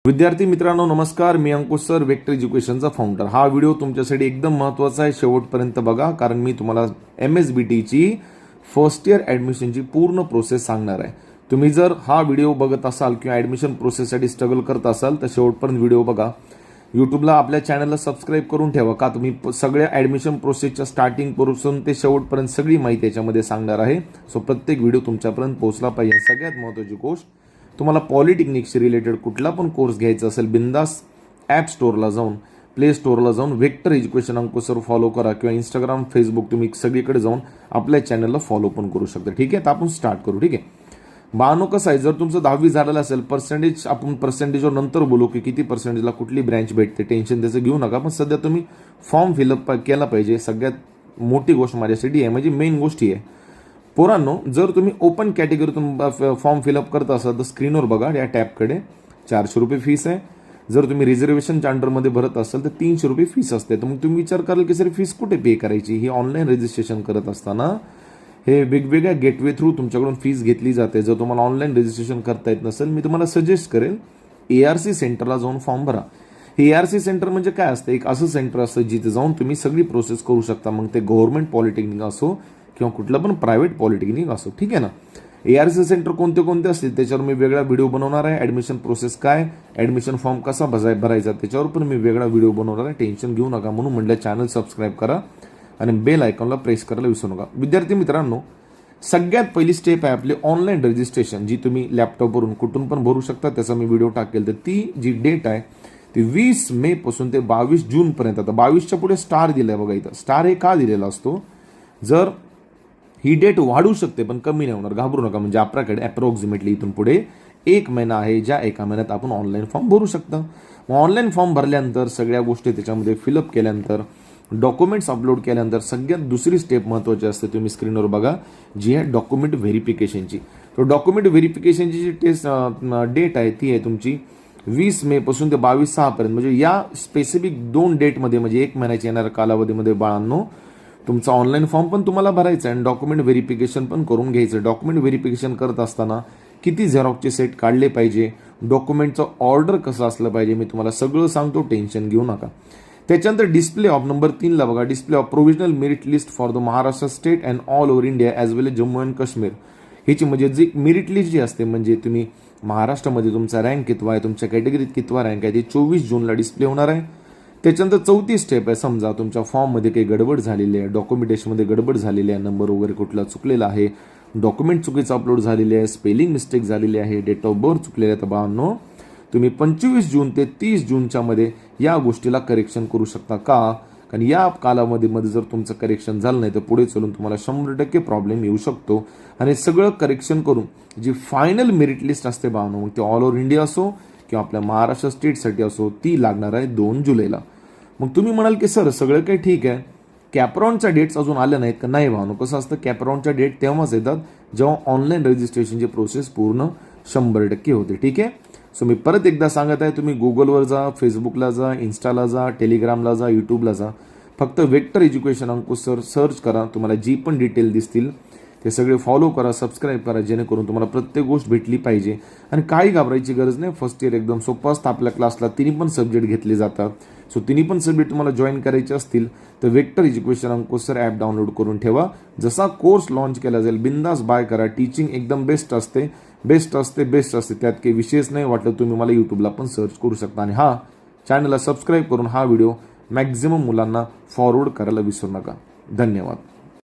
विद्यार्थी मित्रांनो नमस्कार, मी अंकुश सर, वेक्टर एज्युकेशनचा फाउंडर. हा व्हिडिओ तुमच्यासाठी एकदम महत्त्वाचा आहे, शेवटपर्यंत बघा, कारण मी तुम्हाला MSBTची फर्स्ट इयर ॲडमिशनची पूर्ण प्रोसेस सांगणार आहे. तुम्ही जर हा व्हिडिओ बघत असाल किंवा ॲडमिशन प्रोसेससाठी स्ट्रगल करत असाल तर शेवटपर्यंत व्हिडिओ बघा. यूट्यूबला आपल्या चॅनलला सबस्क्राईब करून ठेवा, का तुम्ही सगळ्या ॲडमिशन प्रोसेसच्या स्टार्टिंगपासून ते शेवटपर्यंत सगळी माहिती याच्यामध्ये सांगणार आहे. सो प्रत्येक व्हिडिओ तुमच्यापर्यंत पोहोचला पाहिजे. सगळ्यात महत्त्वाची गोष्ट, तुम्हाला पॉलिटेक्निक्सशी रिलेटेड कुठला पण कोर्स घ्यायचा असेल, बिंदास ॲप स्टोअरला जाऊन, प्ले स्टोअरला जाऊन वेक्टर एज्युकेशन अंकुश सर फॉलो करा, किंवा इंस्टाग्राम, फेसबुक तुम्ही सगळीकडे जाऊन आपल्या चॅनलला फॉलो पण करू शकता. ठीक आहे, तर आपण स्टार्ट करू. ठीक आहे बानो, कसं आहे, जर तुमचं 10वी झालेलं असेल, पर्सेंटेज आपण पर्सेंटेजवर नंतर बोलू की किती पर्सेंटेजला कुठली ब्रँच भेटते, टेन्शन त्याचं घेऊ नका. पण सध्या तुम्ही फॉर्म फिलअप केला पाहिजे. सगळ्यात मोठी गोष्ट माझ्यासाठी आहे, म्हणजे मेन गोष्ट ही आहे पोरांनो, जर तुम्ही ओपन कॅटेगरीतून फॉर्म फिलअप करत असाल तर स्क्रीनवर बघा, या टॅबकडे 400 रुपये फीस आहे. जर तुम्ही रिझर्वेशनच्या अंडरमध्ये भरत असाल तर 300 रुपये फीस असते. तर मग तुम्ही विचार कराल की सर फीस कुठे पे करायची. ही ऑनलाईन रजिस्ट्रेशन करत असताना हे वेगवेगळ्या गेटवे थ्रू तुमच्याकडून फीस घेतली जाते. जर तुम्हाला ऑनलाईन रजिस्ट्रेशन करता येत नसेल, मी तुम्हाला सजेस्ट करेल ARC सेंटरला जाऊन फॉर्म भरा. हे ARC सेंटर म्हणजे काय असतं, एक असं सेंटर असतं जिथे जाऊन तुम्ही सगळी प्रोसेस करू शकता. मग ते गव्हर्नमेंट पॉलिटेक्निक असो किंवा कुठलं पण प्रायव्हेट पॉलिटेक्निक असो. ठीक आहे ना. ARC सेंटर कोणते कोणते असतील त्याच्यावर मी वेगळा व्हिडिओ बनवणार आहे. ॲडमिशन प्रोसेस काय, ॲडमिशन फॉर्म कसा भरायचा त्याच्यावर पण मी वेगळा व्हिडिओ बनवणार आहे. टेन्शन घेऊ नका. म्हणून म्हटलं चॅनल सबस्क्राईब करा आणि बेल आयकॉनला प्रेस करायला विसरू नका. विद्यार्थी मित्रांनो, सगळ्यात पहिली स्टेप आहे आपली ऑनलाईन रजिस्ट्रेशन, जी तुम्ही लॅपटॉपवरून कुठून पण भरू शकता. त्याचा मी व्हिडिओ टाकेल. तर ती जी डेट आहे ती 20 मे पासून ते 22 जूनपर्यंत. आता 22च्या पुढे स्टार दिलाय बघा. इथं स्टार हे का दिलेला असतो, जर ही डेट वाढू शकते पण कमी नाही होणार, घाबरू नका. म्हणजे आपल्याकडे अप्रॉक्सिमेटली इथून पुढे 1 महिना आहे, ज्या एका महिन्यात आपण ऑनलाईन फॉर्म भरू शकता. मग ऑनलाईन फॉर्म भरल्यानंतर सगळ्या गोष्टी त्याच्यामध्ये फिलअप केल्यानंतर, डॉक्युमेंट्स अपलोड केल्यानंतर सगळ्यात दुसरी स्टेप महत्त्वाची असते, तुम्ही स्क्रीनवर बघा, जी आहे डॉक्युमेंट व्हेरिफिकेशनची. तो डॉक्युमेंट व्हेरिफिकेशनची जी डेट आहे ती आहे तुमची 20 मे पासून ते 22/6 म्हणजे या स्पेसिफिक 2 डेटमध्ये, म्हणजे 1 महिन्याच्या येणाऱ्या कालावधीमध्ये बाळांनो तुमचा ऑनलाईन फॉर्म पण तुम्हाला भरायचा आहे आणि डॉक्युमेंट व्हेरिफिकेशन पण करून घ्यायचं. डॉक्युमेंट व्हेरिफिकेशन करत असताना किती झेरॉक्सचे सेट काढले पाहिजे, डॉक्युमेंटचं ऑर्डर कसं असलं पाहिजे, मी तुम्हाला सगळं सांगतो, टेन्शन घेऊ नका. त्याच्यानंतर डिस्प्ले ऑफ नंबर 3ला बघा, display of provisional merit list for the Maharashtra state and all over India as well as Jammu and Kashmir. ह्याची म्हणजे जी मेरिट लिस्ट जी असते, म्हणजे तुम्ही महाराष्ट्रामध्ये तुमचा रँक कितवा आहे, तुमच्या कॅटेगरीत कितवा रँक आहे, ते 24 जूनला डिस्प्ले होणार आहे. त्याच्यानंतर 4थी स्टेप आहे, समजा तुमच्या फॉर्ममध्ये काही गडबड झालेली आहे, डॉक्युमेंटेशनमध्ये गडबड झालेली आहे, नंबर वगैरे कुठला चुकलेला आहे, डॉक्युमेंट चुकीचं अपलोड झालेले आहे, स्पेलिंग मिस्टेक झालेली आहे, डेट ऑफ बर्थ चुकलेले आहे, तर बाळांनो तुम्ही 25 जून ते 30 जूनच्या मध्ये या गोष्टीला करेक्शन करू शकता. का, कारण या कालावधीमध्ये जर तुमचं करेक्शन झालं नाही तर पुढे चलून तुम्हाला 100% प्रॉब्लेम येऊ शकतो. आणि सगळं करेक्शन करून जी फायनल मेरिट लिस्ट असते बाळांनो, मग ते ऑल ओव्हर इंडिया असो किंवा आपल्या महाराष्ट्र स्टेटसाठी असो, ती लागणार आहे 2 जुलैला. मग तुम्ही म्हणाल की सर सगळं काही ठीक आहे, कॅपराऊंडच्या डेट्स अजून आल्या नाहीत का? नाही भावनो, कसं असतं, कॅपराऊंडच्या डेट तेव्हाच येतात जेव्हा ऑनलाईन रजिस्ट्रेशनची प्रोसेस पूर्ण 100% होते. ठीक आहे. सो मी परत एकदा सांगत आहे, तुम्ही गुगलवर जा, फेसबुकला जा, इंस्टाला जा, टेलिग्रामला जा, यूट्यूबला जा, फक्त वेक्टर एज्युकेशन अंकुश सर सर्च करा. तुम्हाला जी पण डिटेल दिसतील ते सगळे फॉलो करा, सबस्क्राईब करा, जेणेकरून तुम्हाला प्रत्येक गोष्ट भेटली पाहिजे. आणि काही घाबरायची गरज नाही. फर्स्ट इयर एकदम सोपं असतं. आपल्या क्लासला 3 पण सब्जेक्ट घेतले जातात. सो 3 पण सब्जेक्ट तुम्हाला जॉईन करायचे असतील तर वेक्टर एज्युकेशन अंकुश सर ॲप डाउनलोड करून ठेवा. जसा कोर्स लॉन्च केला जाईल बिंदास बाय करा. टीचिंग एकदम बेस्ट असते. त्यात काही विशेष नाही. वाटलं तुम्ही मला यूट्यूबला पण सर्च करू शकता. आणि हा चॅनलला सबस्क्राईब करून हा व्हिडिओ मॅक्झिमम मुलांना फॉरवर्ड करायला विसरू नका. धन्यवाद.